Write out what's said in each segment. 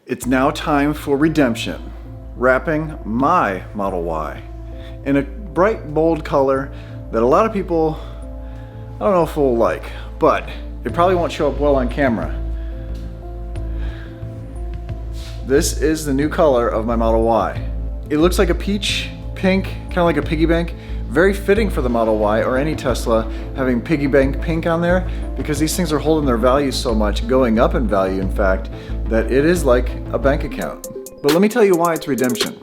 It's now time for redemption, wrapping my Model Y in a bright, bold color that a lot of people, I don't know if will like, but it probably won't show up well on camera. This is the new color of my Model Y. It looks like a peach pink, kind of like a piggy bank. Very fitting for the Model Y or any Tesla, having piggy bank pink on there, because these things are holding their value so much, going up in value in fact, that it is like a bank account. But let me tell you why it's redemption.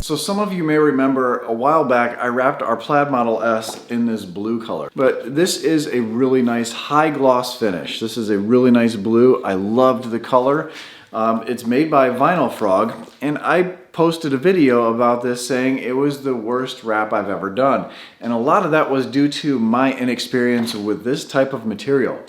So some of you may remember a while back I wrapped our Plaid Model S in this blue color. But this is a really nice high gloss finish. This is a really nice blue. I loved the color. It's made by VinylFrog, and I posted a video about this saying it was the worst wrap I've ever done. And a lot of that was due to my inexperience with this type of material.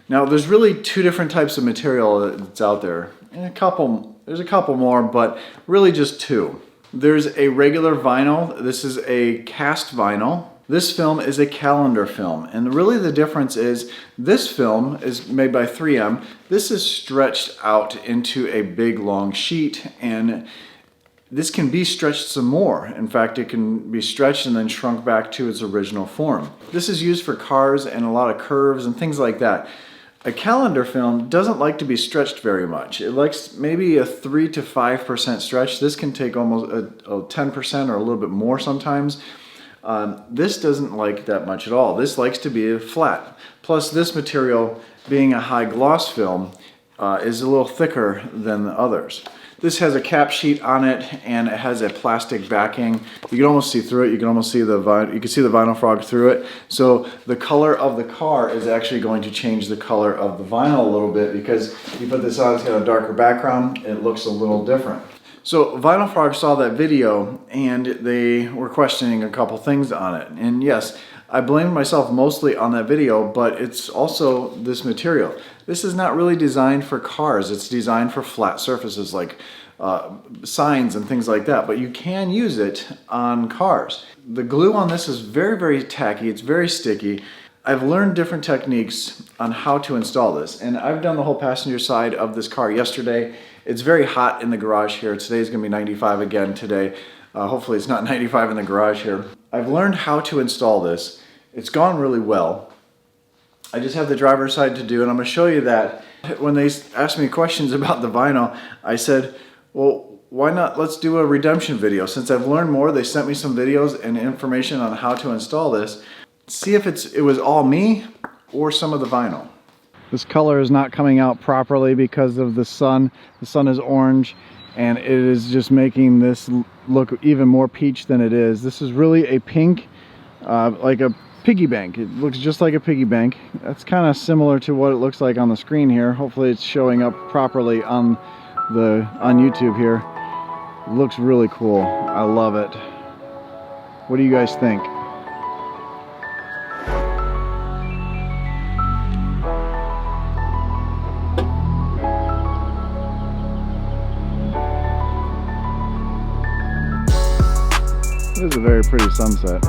Now there's really two different types of material that's out there. And there's a couple more, but really just two. There's a regular vinyl. This is a cast vinyl. This film is a calendar film, and really the difference is this film is made by 3M. This is stretched out into a big long sheet, and this can be stretched some more. In fact, it can be stretched and then shrunk back to its original form. This is used for cars and a lot of curves and things like that. A calendar film doesn't like to be stretched very much. It likes maybe a 3 to 5% stretch. This can take almost a 10% or a little bit more sometimes. This doesn't like that much at all. This likes to be flat. Plus this material, being a high gloss film, is a little thicker than the others. This has a cap sheet on it, and it has a plastic backing. You can almost see through it. You can almost see the VinylFrog through it. So the color of the car is actually going to change the color of the vinyl a little bit, because you put this on, it's got a darker background, it looks a little different. So VinylFrog saw that video and they were questioning a couple things on it. And yes, I blamed myself mostly on that video, but it's also this material. This is not really designed for cars. It's designed for flat surfaces like signs and things like that, but you can use it on cars. The glue on this is very, very tacky. It's very sticky. I've learned different techniques on how to install this, and I've done the whole passenger side of this car yesterday. It's very hot in the garage here. Today's gonna be 95 again today. Hopefully it's not 95 in the garage here. I've learned how to install this. It's gone really well. I just have the driver's side to do, and I'm gonna show you that. When they asked me questions about the vinyl, I said, well, why not, let's do a redemption video. Since I've learned more, they sent me some videos and information on how to install this. See if it was all me or some of the vinyl. This color is not coming out properly because of the sun. The sun is orange, and it is just making this look even more peach than it is. This is really a pink, like a piggy bank. It looks just like a piggy bank. That's kind of similar to what it looks like on the screen here. Hopefully it's showing up properly on YouTube here. It looks really cool. I love it. What do you guys think? It is a very pretty sunset.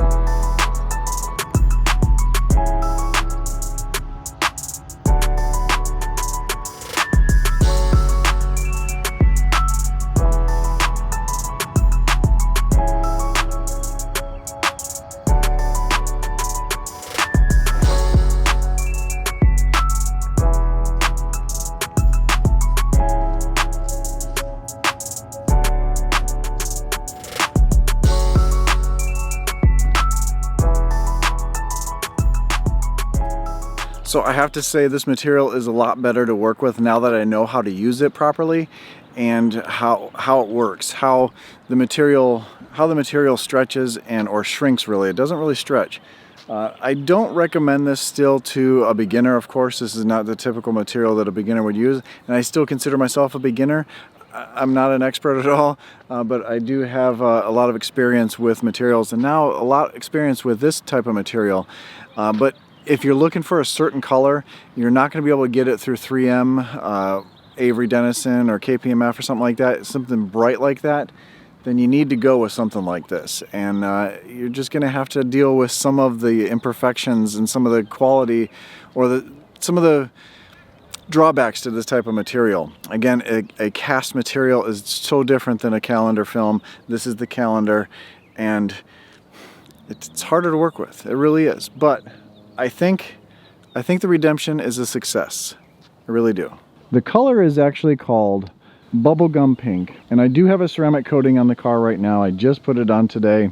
So I have to say this material is a lot better to work with now that I know how to use it properly and how it works, how the material stretches or shrinks really. It doesn't really stretch. I don't recommend this still to a beginner, of course. This is not the typical material that a beginner would use, and I still consider myself a beginner. I'm not an expert at all, but I do have a lot of experience with materials, and now a lot of experience with this type of material. But if you're looking for a certain color, you're not going to be able to get it through 3M, Avery Dennison, or KPMF or something like that. Something bright like that. then you need to go with something like this. And you're just going to have to deal with some of the imperfections and some of the quality or some of the drawbacks to this type of material. Again, a cast material is so different than a calendar film. This is the calendar, and it's harder to work with. It really is. But I think the redemption is a success. I really do. The color is actually called Bubblegum Pink, and I do have a ceramic coating on the car right now. I just put it on today,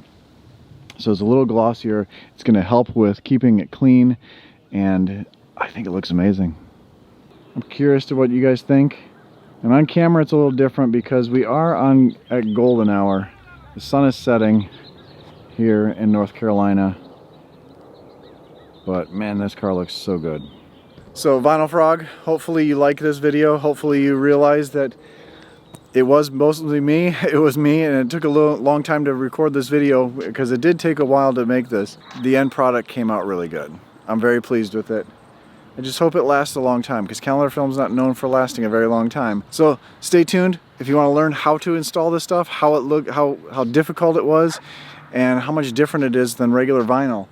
so it's a little glossier. It's going to help with keeping it clean, and I think it looks amazing. I'm curious to what you guys think. And on camera it's a little different because we are at golden hour. The sun is setting here in North Carolina. But man, this car looks so good. So VinylFrog, hopefully you like this video. Hopefully you realize that it was mostly me. It was me, and it took a long time to record this video because it did take a while to make this. The end product came out really good. I'm very pleased with it. I just hope it lasts a long time because calendar film's not known for lasting a very long time. So stay tuned if you want to learn how to install this stuff, how it looked, how difficult it was, and how much different it is than regular vinyl.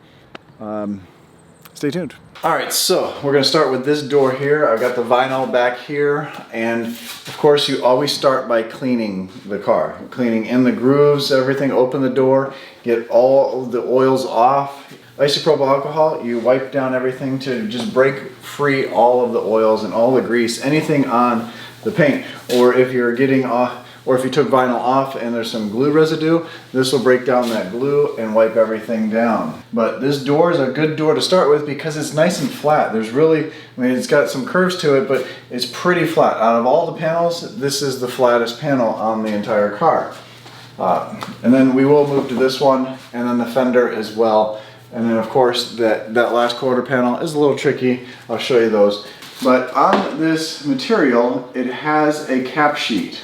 Stay tuned. Alright, so we're going to start with this door here. I've got the vinyl back here, and of course you always start by cleaning the car. Cleaning in the grooves, everything, open the door, get all the oils off. Isopropyl alcohol, you wipe down everything to just break free all of the oils and all the grease, anything on the paint. Or if you're getting off, or if you took vinyl off and there's some glue residue, this will break down that glue and wipe everything down. But this door is a good door to start with because it's nice and flat. There's really, I mean, it's got some curves to it, but it's pretty flat. Out of all the panels, this is the flattest panel on the entire car. And then we will move to this one, and then the fender as well. And then of course that last quarter panel is a little tricky. I'll show you those. But on this material, it has a cap sheet.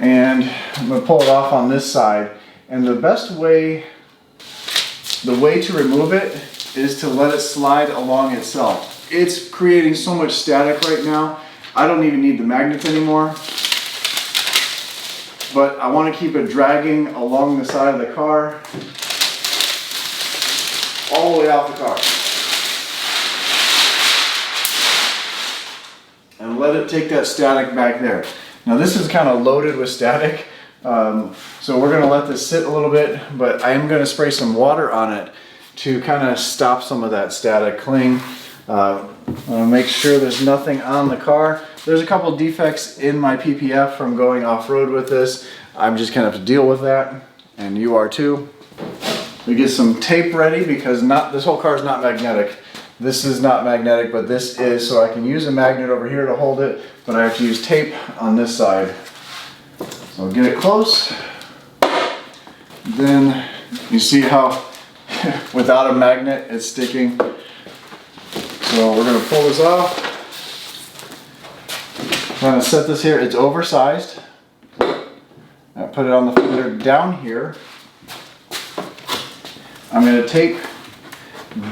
And I'm going to pull it off on this side. And the best way, the way to remove it is to let it slide along itself. It's creating so much static right now. I don't even need the magnet anymore. But I want to keep it dragging along the side of the car, all the way off the car. And let it take that static back there. Now this is kind of loaded with static, so we're going to let this sit a little bit, but I am going to spray some water on it to kind of stop some of that static cling. I want to make sure there's nothing on the car. There's a couple defects in my PPF from going off-road with this. I'm just going to have to deal with that, and you are too. We get some tape ready because this whole car is not magnetic. This is not magnetic, but this is, so I can use a magnet over here to hold it, but I have to use tape on this side. So I'll get it close. Then you see how without a magnet it's sticking. So we're going to pull this off. I'm going to set this here. It's oversized. I put it on the fender down here. I'm going to tape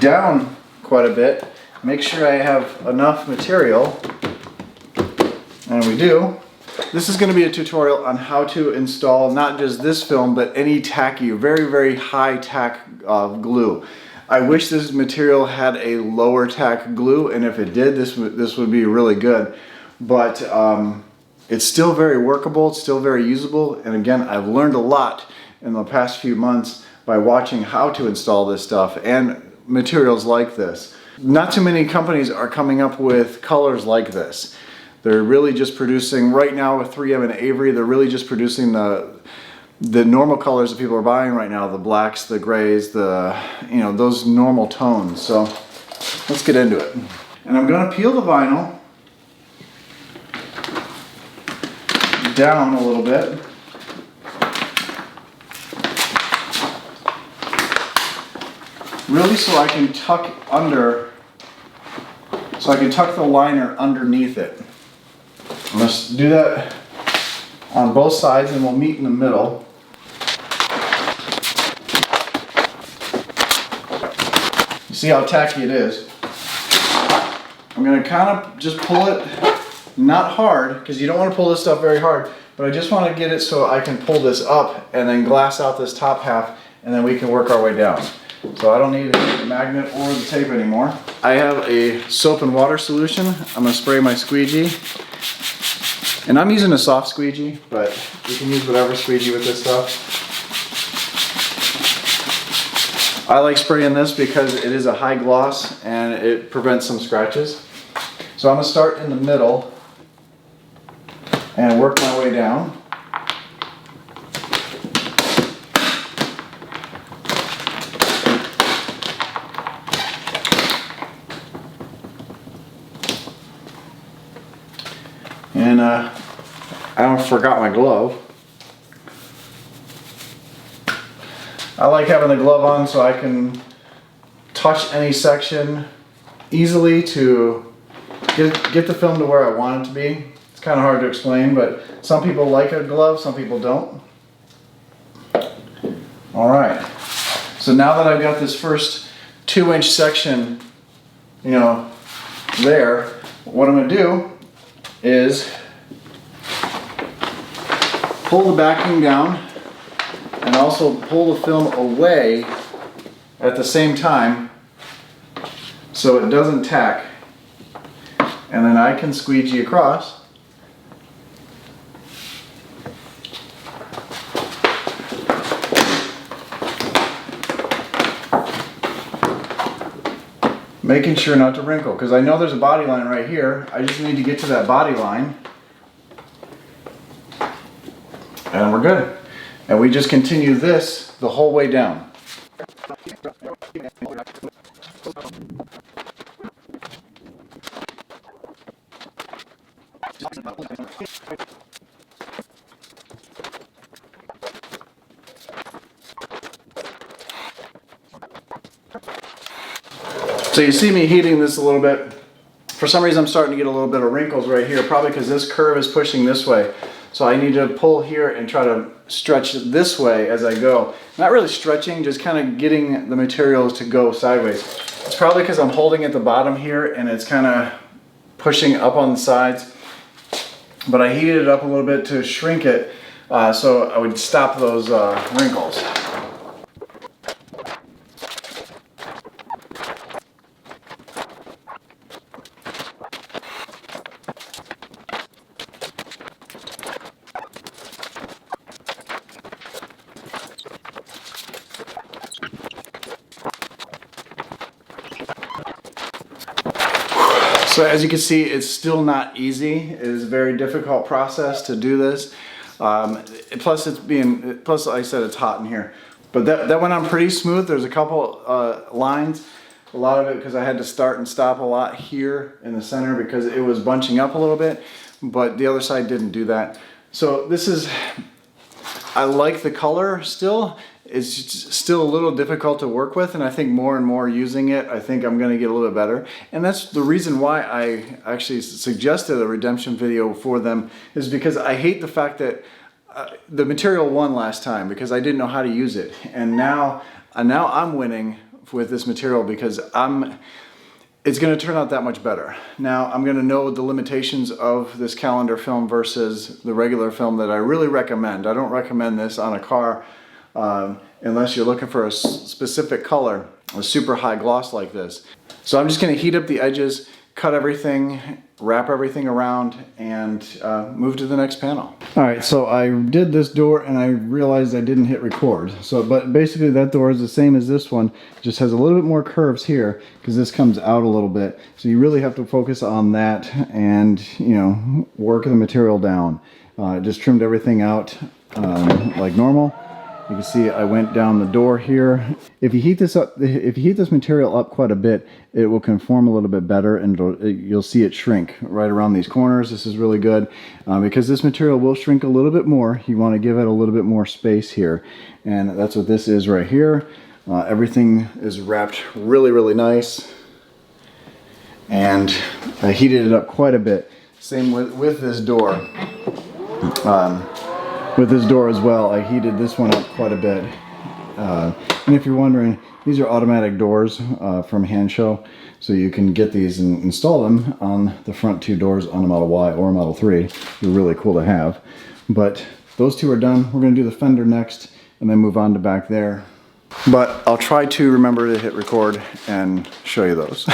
down quite a bit, make sure I have enough material, and we do. This is going to be a tutorial on how to install not just this film, but any tacky, very, very high tack glue. I wish this material had a lower tack glue, and if it did, this would be really good. But it's still very workable, it's still very usable, and again, I've learned a lot in the past few months by watching how to install this stuff and materials like this. Not too many companies are coming up with colors like this. They're really just producing, right now with 3M and Avery, they're really just producing the normal colors that people are buying right now, the blacks, the grays, those normal tones. So let's get into it. And I'm going to peel the vinyl down a little bit. Really so I can tuck the liner underneath it. Let's do that on both sides and we'll meet in the middle. You see how tacky it is. I'm going to kind of just pull it, not hard, because you don't want to pull this stuff very hard, but I just want to get it so I can pull this up and then glass out this top half, and then we can work our way down. So I don't need the magnet or the tape anymore. I have a soap and water solution. I'm gonna spray my squeegee. And I'm using a soft squeegee, but you can use whatever squeegee with this stuff. I like spraying this because it is a high gloss and it prevents some scratches. So I'm gonna start in the middle and work my way down. And I forgot my glove. I like having the glove on so I can touch any section easily to get the film to where I want it to be. It's kind of hard to explain, but some people like a glove, some people don't. All right, so now that I've got this first 2-inch section, you know, there, what I'm gonna do is pull the backing down and also pull the film away at the same time so it doesn't tack, and then I can squeegee across. Making sure not to wrinkle, because I know there's a body line right here. I just need to get to that body line. And we're good. And we just continue this the whole way down. So you see me heating this a little bit. For some reason I'm starting to get a little bit of wrinkles right here, probably because this curve is pushing this way. So I need to pull here and try to stretch it this way as I go. Not really stretching, just kind of getting the materials to go sideways. It's probably because I'm holding at the bottom here and it's kind of pushing up on the sides. But I heated it up a little bit to shrink it so I would stop those wrinkles. So as you can see, it's still not easy. It is a very difficult process to do this. Plus like I said, it's hot in here. But that went on pretty smooth. There's a couple lines. A lot of it because I had to start and stop a lot here in the center because it was bunching up a little bit. But the other side didn't do that. So this is, I like the color still. It's still a little difficult to work with, and I think more and more using it, I think I'm gonna get a little bit better. And that's the reason why I actually suggested a redemption video for them, is because I hate the fact that the material won last time because I didn't know how to use it. And now I'm winning with this material because it's gonna turn out that much better. Now I'm gonna know the limitations of this calendar film versus the regular film that I really recommend. I don't recommend this on a car unless you're looking for a specific color, a super high gloss like this. So I'm just going to heat up the edges, cut everything, wrap everything around, and move to the next panel. Alright, so I did this door and I realized I didn't hit record. But basically that door is the same as this one, just has a little bit more curves here because this comes out a little bit. So you really have to focus on that and, you know, work the material down. Just trimmed everything out like normal. You can see I went down the door here. If you heat this up, if you heat this material up quite a bit, it will conform a little bit better, and you'll see it shrink right around these corners. This is really good because this material will shrink a little bit more. You want to give it a little bit more space here, and that's what this is right here. Everything is wrapped really, really nice, and I heated it up quite a bit. Same with this door. With this door as well, I heated this one up quite a bit. And if you're wondering, these are automatic doors from Handshow, so you can get these and install them on the front two doors on a Model Y or a Model 3. They're really cool to have. But those two are done. We're gonna do the fender next and then move on to back there. But I'll try to remember to hit record and show you those.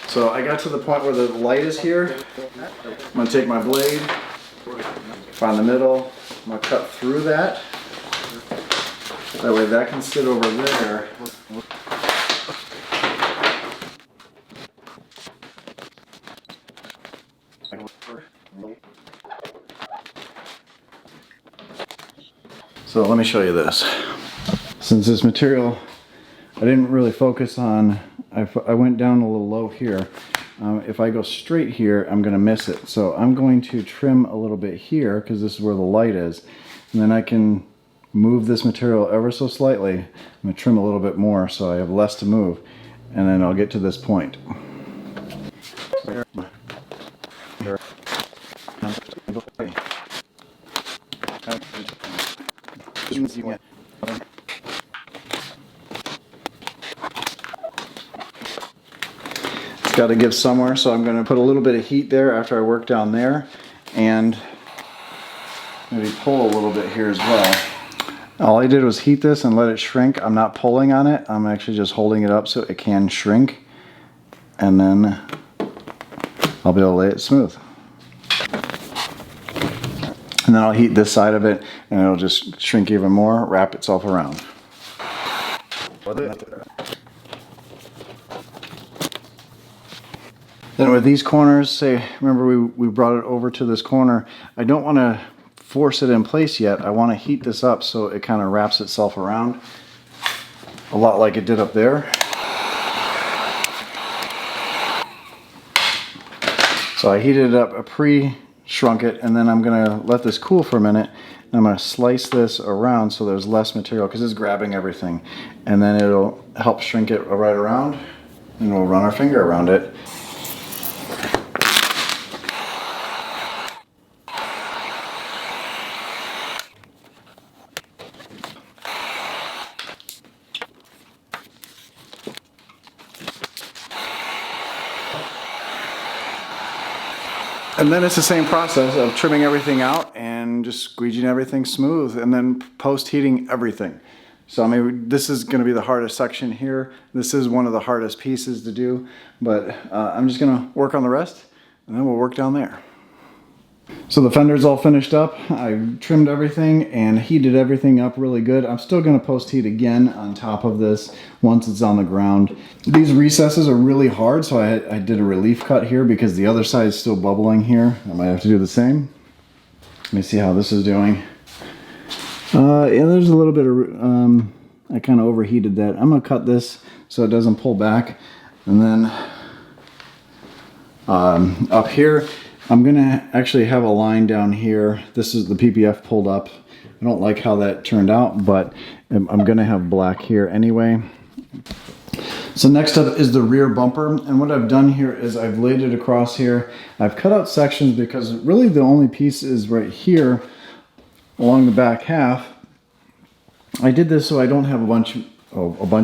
So I got to the point where the light is here. I'm gonna take my blade, find the middle, I'm gonna cut through that. That way that can sit over there. So let me show you this. Since this material, I didn't really focus on, I went down a little low here. If I go straight here, I'm going to miss it. So I'm going to trim a little bit here because this is where the light is. And then I can move this material ever so slightly. I'm going to trim a little bit more so I have less to move. And then I'll get to this point. Got to give somewhere, so I'm going to put a little bit of heat there after I work down there, and maybe pull a little bit here as well. All I did was heat this and let it shrink. I'm not pulling on it, I'm actually just holding it up so it can shrink, and then I'll be able to lay it smooth. And then I'll heat this side of it and it'll just shrink even more, wrap itself around. Then with these corners, say, remember we brought it over to this corner, I don't want to force it in place yet. I want to heat this up so it kind of wraps itself around, a lot like it did up there. So I heated it up, I pre-shrunk it, and then I'm going to let this cool for a minute. And I'm going to slice this around so there's less material because it's grabbing everything. And then it'll help shrink it right around, and we'll run our finger around it. And then it's the same process of trimming everything out and just squeegeeing everything smooth and then post-heating everything. So I mean, this is going to be the hardest section here. This is one of the hardest pieces to do, but I'm just going to work on the rest and then we'll work down there. So the fender's all finished up. I trimmed everything and heated everything up really good. I'm still going to post heat again on top of this once it's on the ground. These recesses are really hard, so I did a relief cut here because the other side is still bubbling here. I might have to do the same. Let me see how this is doing. Yeah, there's a little bit of, I kind of overheated that. I'm going to cut this so it doesn't pull back. And then up here, I'm going to actually have a line down here. This is the PPF pulled up. I don't like how that turned out, but I'm going to have black here anyway. So next up is the rear bumper, and what I've done here is I've laid it across here. I've cut out sections because really the only piece is right here along the back half. I did this so I don't have a bunch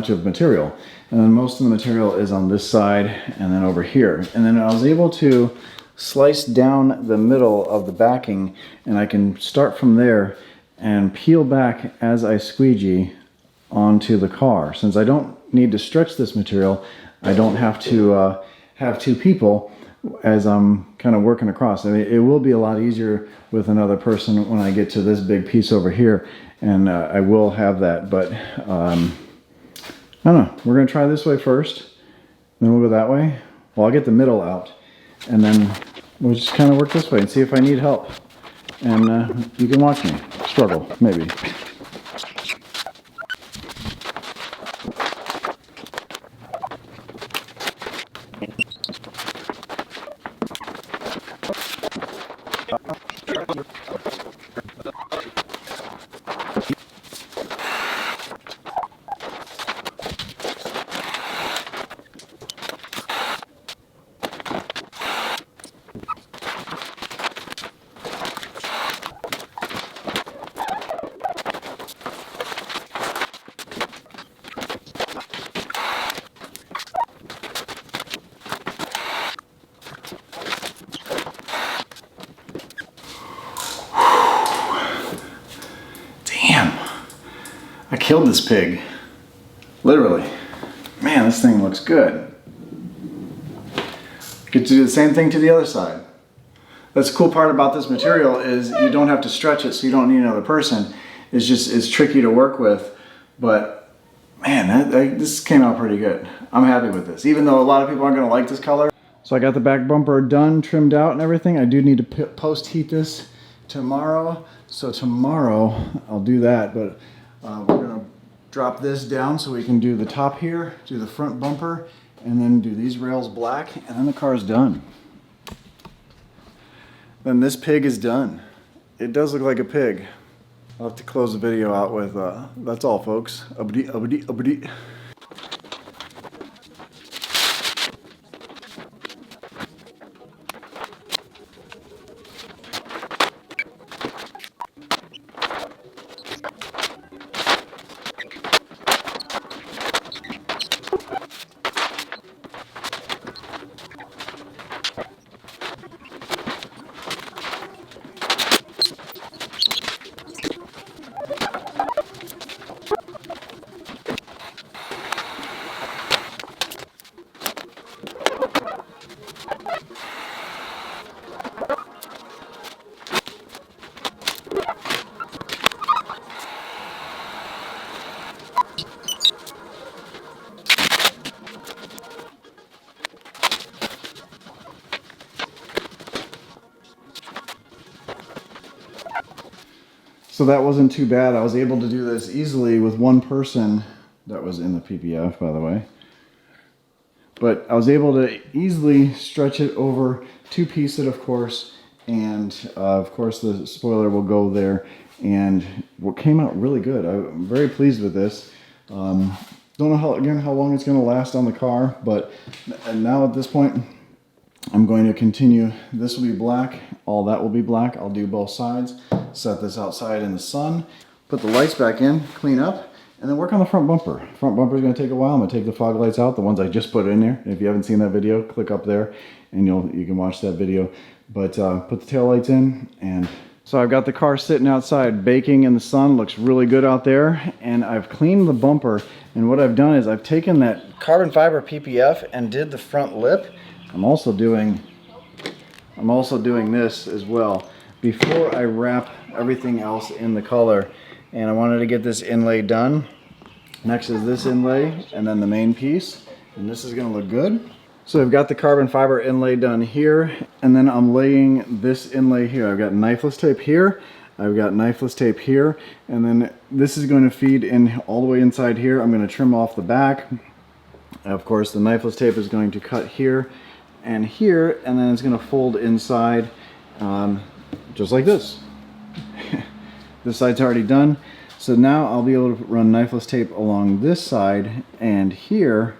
of material, and then most of the material is on this side and then over here. And then I was able to slice down the middle of the backing, and I can start from there and peel back as I squeegee onto the car. Since I don't need to stretch this material, I don't have to have two people as I'm kind of working across. I mean, it will be a lot easier with another person when I get to this big piece over here, and I will have that, but I don't know. We're going to try this way first, then we'll go that way. Well, I'll get the middle out, and then we'll just kind of work this way and see if I need help. And you can watch me struggle, maybe. killed this pig. Literally. Man, this thing looks good. Get to do the same thing to the other side. That's the cool part about this material is you don't have to stretch it, so you don't need another person. It's tricky to work with, but man, this came out pretty good. I'm happy with this, even though a lot of people aren't gonna like this color. So I got the back bumper done, trimmed out and everything. I do need to post heat this tomorrow. So tomorrow I'll do that, but we're gonna drop this down so we can do the top here, do the front bumper, and then do these rails black, and then the car is done. Then this pig is done. It does look like a pig. I'll have to close the video out with, that's all folks. Uppity, uppity, uppity. So that wasn't too bad. I was able to do this easily with one person. That was in the PPF, by the way. But I was able to easily stretch it over, two-piece it, of course, and of course the spoiler will go there. And what came out really good. I'm very pleased with this. Don't know how long it's going to last on the car, but now at this point, I'm going to continue. This will be black. All that will be black. I'll do both sides. Set this outside in the sun. Put the lights back in, clean up, and then work on the front bumper. Front bumper is going to take a while. I'm going to take the fog lights out, the ones I just put in there. And if you haven't seen that video, click up there and you can watch that video. But put the tail lights in, and so I've got the car sitting outside baking in the sun. Looks really good out there. And I've cleaned the bumper. And what I've done is I've taken that carbon fiber PPF and did the front lip. I'm also doing this as well before I wrap everything else in the color. And I wanted to get this inlay done. Next is this inlay and then the main piece, and this is going to look good. So I've got the carbon fiber inlay done here, and then I'm laying this inlay here. I've got knifeless tape here, I've got knifeless tape here, and then this is going to feed in all the way inside here. I'm going to trim off the back. Of course, the knifeless tape is going to cut here and here, and then it's going to fold inside just like this. This side's already done, so now I'll be able to run knifeless tape along this side and here,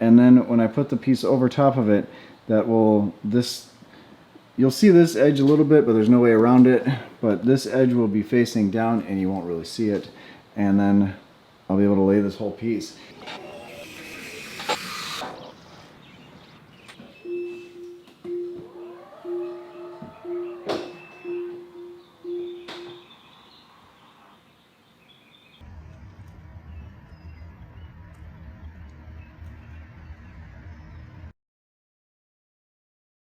and then when I put the piece over top of it, you'll see this edge a little bit, but there's no way around it, but this edge will be facing down and you won't really see it, and then I'll be able to lay this whole piece.